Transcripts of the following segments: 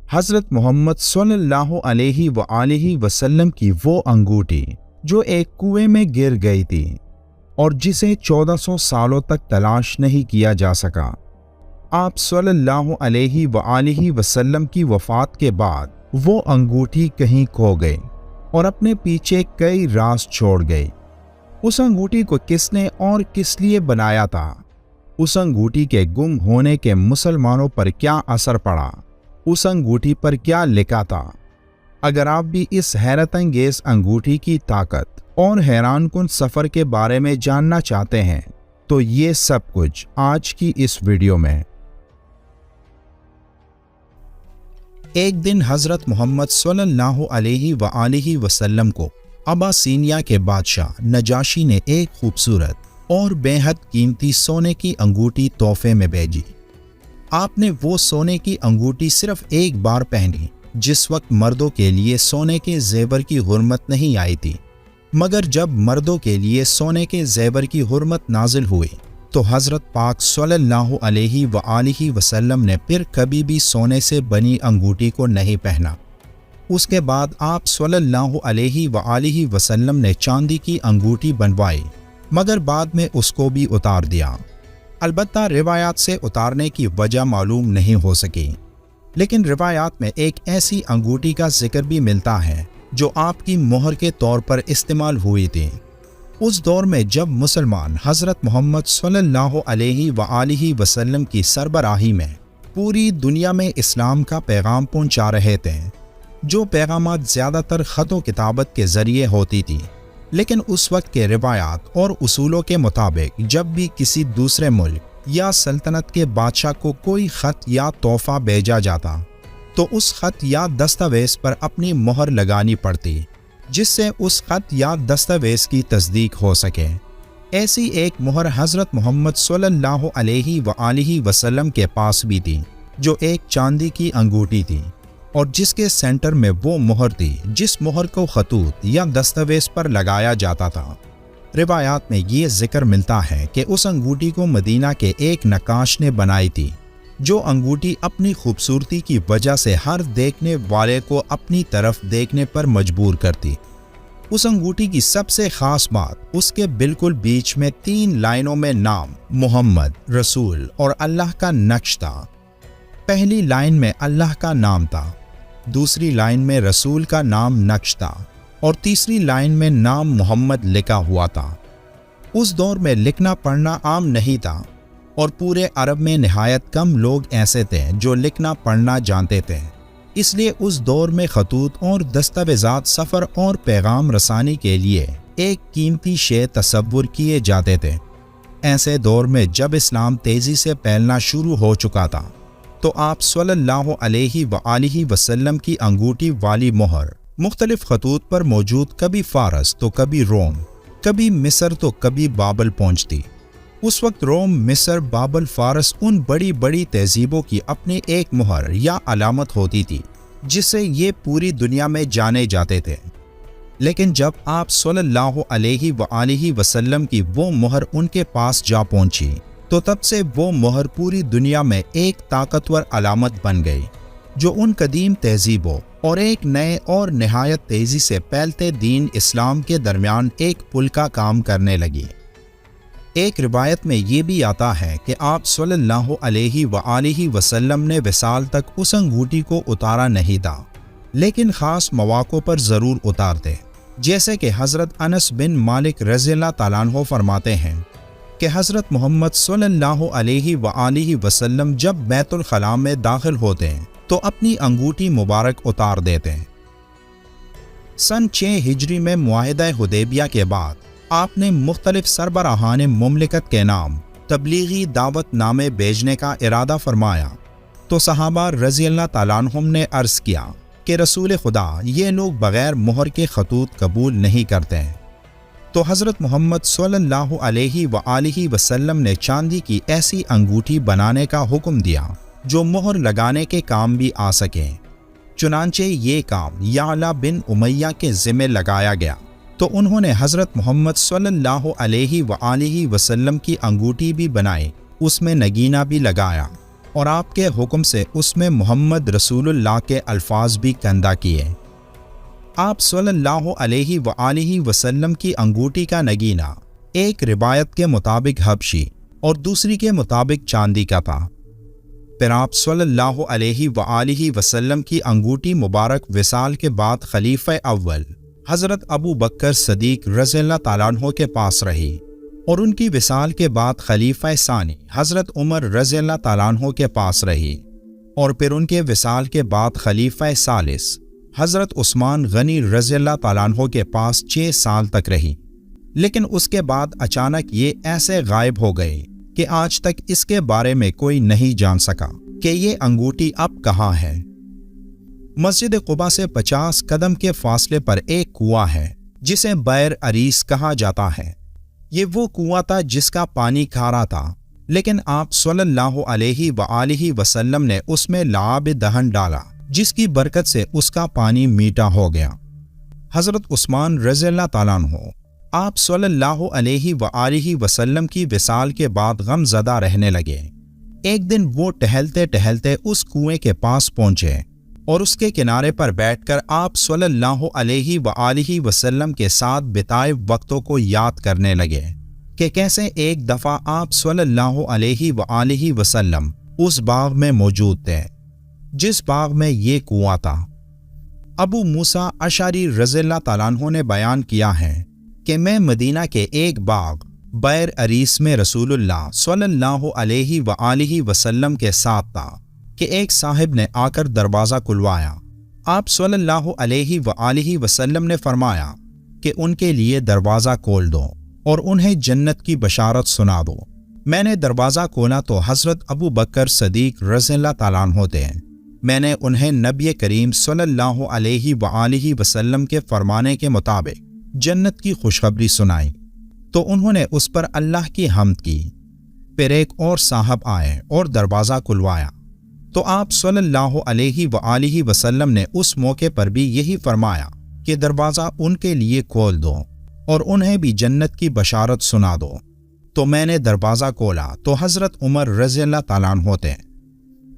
حضرت محمد صلی اللہ علیہ وآلہ وسلم کی وہ انگوٹھی جو ایک کنویں میں گر گئی تھی اور جسے 1400 سالوں تک تلاش نہیں کیا جا سکا۔ آپ صلی اللہ علیہ وآلہ وسلم کی وفات کے بعد وہ انگوٹھی کہیں کھو گئی اور اپنے پیچھے کئی راز چھوڑ گئی۔ اس انگوٹھی کو کس نے اور کس لیے بنایا تھا؟ اس انگوٹھی کے گم ہونے کے مسلمانوں پر کیا اثر پڑا؟ اس انگوٹھی پر کیا لکھا تھا؟ اگر آپ بھی اس حیرت انگیز انگوٹھی کی طاقت اور حیران کن سفر کے بارے میں جاننا چاہتے ہیں تو یہ سب کچھ آج کی اس ویڈیو میں۔ ایک دن حضرت محمد صلی اللہ علیہ وآلہ وسلم کو اباسینیہ کے بادشاہ نجاشی نے ایک خوبصورت اور بے حد قیمتی سونے کی انگوٹھی تحفے میں بھیجی۔ آپ نے وہ سونے کی انگوٹھی صرف ایک بار پہنی جس وقت مردوں کے لیے سونے کے زیور کی حرمت نہیں آئی تھی، مگر جب مردوں کے لیے سونے کے زیور کی حرمت نازل ہوئی تو حضرت پاک صلی اللہ علیہ وآلہ وسلم نے پھر کبھی بھی سونے سے بنی انگوٹھی کو نہیں پہنا۔ اس کے بعد آپ صلی اللہ علیہ وآلہ وسلم نے چاندی کی انگوٹھی بنوائی، مگر بعد میں اس کو بھی اتار دیا۔ البتہ روایات سے اتارنے کی وجہ معلوم نہیں ہو سکی، لیکن روایات میں ایک ایسی انگوٹھی کا ذکر بھی ملتا ہے جو آپ کی مہر کے طور پر استعمال ہوئی تھی۔ اس دور میں جب مسلمان حضرت محمد صلی اللہ علیہ وآلہ وسلم کی سربراہی میں پوری دنیا میں اسلام کا پیغام پہنچا رہے تھے، جو پیغامات زیادہ تر خط و کتابت کے ذریعے ہوتی تھی، لیکن اس وقت کے روایات اور اصولوں کے مطابق جب بھی کسی دوسرے ملک یا سلطنت کے بادشاہ کو کوئی خط یا تحفہ بھیجا جاتا تو اس خط یا دستاویز پر اپنی مہر لگانی پڑتی، جس سے اس خط یا دستاویز کی تصدیق ہو سکے۔ ایسی ایک مہر حضرت محمد صلی اللہ علیہ وآلہ وسلم کے پاس بھی تھی، جو ایک چاندی کی انگوٹھی تھی اور جس کے سینٹر میں وہ مہر تھی جس مہر کو خطوط یا دستاویز پر لگایا جاتا تھا۔ روایات میں یہ ذکر ملتا ہے کہ اس انگوٹھی کو مدینہ کے ایک نقاش نے بنائی تھی، جو انگوٹھی اپنی خوبصورتی کی وجہ سے ہر دیکھنے والے کو اپنی طرف دیکھنے پر مجبور کرتی۔ اس انگوٹھی کی سب سے خاص بات اس کے بالکل بیچ میں 3 لائنوں میں نام محمد، رسول اور اللہ کا نقش تھا۔ پہلی لائن میں اللہ کا نام تھا، دوسری لائن میں رسول کا نام نقش تھا اور تیسری لائن میں نام محمد لکھا ہوا تھا۔ اس دور میں لکھنا پڑھنا عام نہیں تھا اور پورے عرب میں نہایت کم لوگ ایسے تھے جو لکھنا پڑھنا جانتے تھے، اس لیے اس دور میں خطوط اور دستاویزات سفر اور پیغام رسانی کے لیے ایک قیمتی شے تصور کیے جاتے تھے۔ ایسے دور میں جب اسلام تیزی سے پھیلنا شروع ہو چکا تھا تو آپ صلی اللہ علیہ وآلہ وسلم کی انگوٹھی والی مہر مختلف خطوط پر موجود کبھی فارس تو کبھی روم، کبھی مصر تو کبھی بابل پہنچتی۔ اس وقت روم، مصر، بابل، فارس ان بڑی بڑی تہذیبوں کی اپنی ایک مہر یا علامت ہوتی تھی جس سے یہ پوری دنیا میں جانے جاتے تھے۔ لیکن جب آپ صلی اللہ علیہ وآلہ وسلم کی وہ مہر ان کے پاس جا پہنچی تو تب سے وہ مہر پوری دنیا میں ایک طاقتور علامت بن گئی، جو ان قدیم تہذیبوں اور ایک نئے اور نہایت تیزی سے پھیلتے دین اسلام کے درمیان ایک پل کا کام کرنے لگی۔ ایک روایت میں یہ بھی آتا ہے کہ آپ صلی اللہ علیہ وآلہ وسلم نے وصال تک اس انگوٹھی کو اتارا نہیں تھا، لیکن خاص مواقع پر ضرور اتارتے، جیسے کہ حضرت انس بن مالک رضی اللہ تعالیٰ عنہ فرماتے ہیں کہ حضرت محمد صلی اللہ علیہ وآلہ وسلم جب بیت الخلاء میں داخل ہوتے ہیں تو اپنی انگوٹھی مبارک اتار دیتے ہیں۔ سن 6 ہجری میں معاہدہ حدیبیہ کے بعد آپ نے مختلف سربراہان مملکت کے نام تبلیغی دعوت نامے بھیجنے کا ارادہ فرمایا تو صحابہ رضی اللہ تعالیٰ عنہم نے عرض کیا کہ رسول خدا، یہ لوگ بغیر مہر کے خطوط قبول نہیں کرتے ہیں۔ تو حضرت محمد صلی اللہ علیہ وآلہ وسلم نے چاندی کی ایسی انگوٹھی بنانے کا حکم دیا جو مہر لگانے کے کام بھی آ سکے۔ چنانچہ یہ کام یعلا بن امیہ کے ذمہ لگایا گیا تو انہوں نے حضرت محمد صلی اللہ علیہ وآلہ وسلم کی انگوٹھی بھی بنائی، اس میں نگینہ بھی لگایا اور آپ کے حکم سے اس میں محمد رسول اللہ کے الفاظ بھی کندہ کیے۔ آپ صلی اللہ علیہ وآلہ وسلم کی انگوٹھی کا نگینہ ایک روایت کے مطابق حبشی اور دوسری کے مطابق چاندی کا تھا۔ پھر آپ صلی اللہ علیہ وآلہ وسلم کی انگوٹھی مبارک وصال کے بعد خلیفہ اول حضرت ابو بکر صدیق رضی اللہ تعالیٰ عنہ کے پاس رہی، اور ان کی وصال کے بعد خلیفہ ثانی حضرت عمر رضی اللہ تعالیٰ عنہ کے پاس رہی، اور پھر ان کے وصال کے بعد خلیفہ ثالث حضرت عثمان غنی رضی اللہ تعالیٰ عنہ کے پاس 6 سال تک رہی۔ لیکن اس کے بعد اچانک یہ ایسے غائب ہو گئے کہ آج تک اس کے بارے میں کوئی نہیں جان سکا کہ یہ انگوٹھی اب کہاں ہے۔ مسجد قباء سے 50 قدم کے فاصلے پر ایک کنواں ہے جسے بئر عریس کہا جاتا ہے۔ یہ وہ کنواں تھا جس کا پانی کھارا تھا، لیکن آپ صلی اللہ علیہ وآلہ وسلم نے اس میں لعاب دہن ڈالا، جس کی برکت سے اس کا پانی میٹھا ہو گیا۔ حضرت عثمان رضی اللہ تعالیٰ عنہ آپ صلی اللہ علیہ وآلہ وسلم کی وصال کے بعد غم زدہ رہنے لگے۔ ایک دن وہ ٹہلتے ٹہلتے اس کنویں کے پاس پہنچے اور اس کے کنارے پر بیٹھ کر آپ صلی اللہ علیہ وآلہ وسلم کے ساتھ بتائے وقتوں کو یاد کرنے لگے کہ کیسے ایک دفعہ آپ صلی اللہ علیہ وآلہ وسلم اس باغ میں موجود تھے جس باغ میں یہ کنواں تھا۔ ابو موسیٰ اشعری رضی اللہ تعالیٰ عنہ نے بیان کیا ہے کہ میں مدینہ کے ایک باغ بئر عریس میں رسول اللہ صلی اللہ علیہ وآلہ وسلم کے ساتھ تھا کہ ایک صاحب نے آ کر دروازہ کھلوایا۔ آپ صلی اللہ علیہ وآلہ وسلم نے فرمایا کہ ان کے لیے دروازہ کھول دو اور انہیں جنت کی بشارت سنا دو۔ میں نے دروازہ کھولا تو حضرت ابو بکر صدیق رضی اللہ تعالیٰ عنہ تھے۔ میں نے انہیں نبی کریم صلی اللہ علیہ وآلہ وسلم کے فرمانے کے مطابق جنت کی خوشخبری سنائی تو انہوں نے اس پر اللہ کی حمد کی۔ پھر ایک اور صاحب آئے اور دروازہ کھلوایا تو آپ صلی اللہ علیہ وآلہ وسلم نے اس موقع پر بھی یہی فرمایا کہ دروازہ ان کے لیے کھول دو اور انہیں بھی جنت کی بشارت سنا دو۔ تو میں نے دروازہ کھولا تو حضرت عمر رضی اللہ تعالیٰ عنہ تھے۔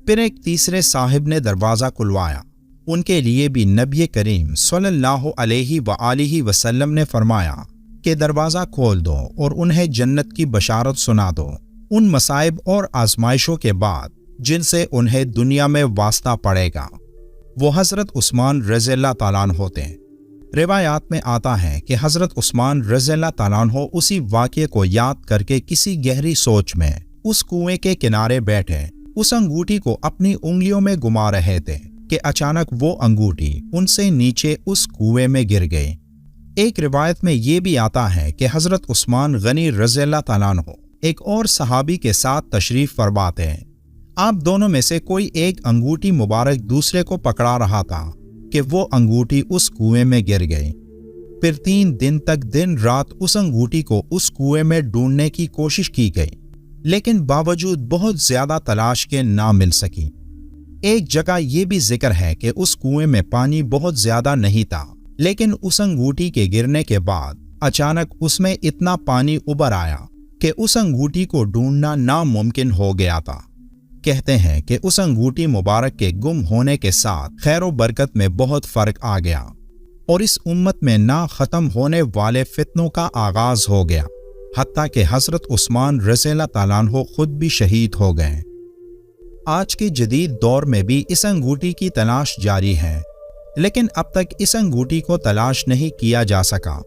پھر ایک تیسرے صاحب نے دروازہ کھلوایا، ان کے لیے بھی نبی کریم صلی اللہ علیہ وآلہ وسلم نے فرمایا کہ دروازہ کھول دو اور انہیں جنت کی بشارت سنا دو ان مصائب اور آزمائشوں کے بعد جن سے انہیں دنیا میں واسطہ پڑے گا۔ وہ حضرت عثمان رضی اللہ تعالیٰ عنہ ہوتے ہیں۔ روایات میں آتا ہے کہ حضرت عثمان رضی اللہ تعالیٰ عنہ اسی واقعے کو یاد کر کے کسی گہری سوچ میں اس کنویں کے کنارے بیٹھے اس انگوٹھی کو اپنی انگلیوں میں گما رہے تھے کہ اچانک وہ انگوٹھی ان سے نیچے اس کنویں میں گر گئی۔ ایک روایت میں یہ بھی آتا ہے کہ حضرت عثمان غنی رضی اللہ تعالیٰ عنہ ایک اور صحابی کے ساتھ تشریف فرما تھے۔ آپ دونوں میں سے کوئی ایک انگوٹھی مبارک دوسرے کو پکڑا رہا تھا کہ وہ انگوٹھی اس کنویں میں گر گئی۔ پھر 3 دن تک دن رات اس انگوٹھی کو اس کنویں میں ڈھونڈنے کی کوشش کی گئی، لیکن باوجود بہت زیادہ تلاش کے نہ مل سکی۔ ایک جگہ یہ بھی ذکر ہے کہ اس کنویں میں پانی بہت زیادہ نہیں تھا، لیکن اس انگوٹھی کے گرنے کے بعد اچانک اس میں اتنا پانی ابھر آیا کہ اس انگوٹھی کو ڈھونڈنا ناممکن ہو گیا تھا۔ کہتے ہیں کہ اس انگوٹھی مبارک کے گم ہونے کے ساتھ خیر و برکت میں بہت فرق آ گیا اور اس امت میں نہ ختم ہونے والے فتنوں کا آغاز ہو گیا، حتیٰ کہ حضرت عثمان رضی اللہ تعالیٰ عنہ خود بھی شہید ہو گئے۔ آج کے جدید دور میں بھی اس انگوٹھی کی تلاش جاری ہے، لیکن اب تک اس انگوٹھی کو تلاش نہیں کیا جا سکا۔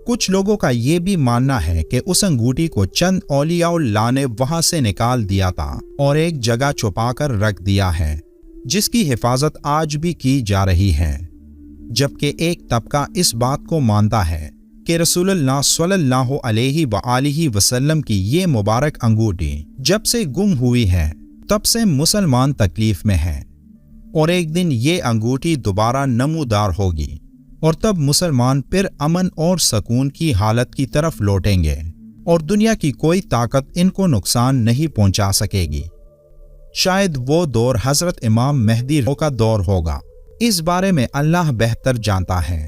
کچھ لوگوں کا یہ بھی ماننا ہے کہ اس انگوٹھی کو چند اولیاء اللہ نے وہاں سے نکال دیا تھا اور ایک جگہ چھپا کر رکھ دیا ہے، جس کی حفاظت آج بھی کی جا رہی ہے، جبکہ ایک طبقہ اس بات کو مانتا ہے کہ رسول اللہ صلی اللہ علیہ وآلہ وسلم کی یہ مبارک انگوٹھی جب سے گم ہوئی ہے تب سے مسلمان تکلیف میں ہیں، اور ایک دن یہ انگوٹھی دوبارہ نمودار ہوگی اور تب مسلمان پھر امن اور سکون کی حالت کی طرف لوٹیں گے اور دنیا کی کوئی طاقت ان کو نقصان نہیں پہنچا سکے گی۔ شاید وہ دور حضرت امام مہدی کا دور ہوگا، اس بارے میں اللہ بہتر جانتا ہے۔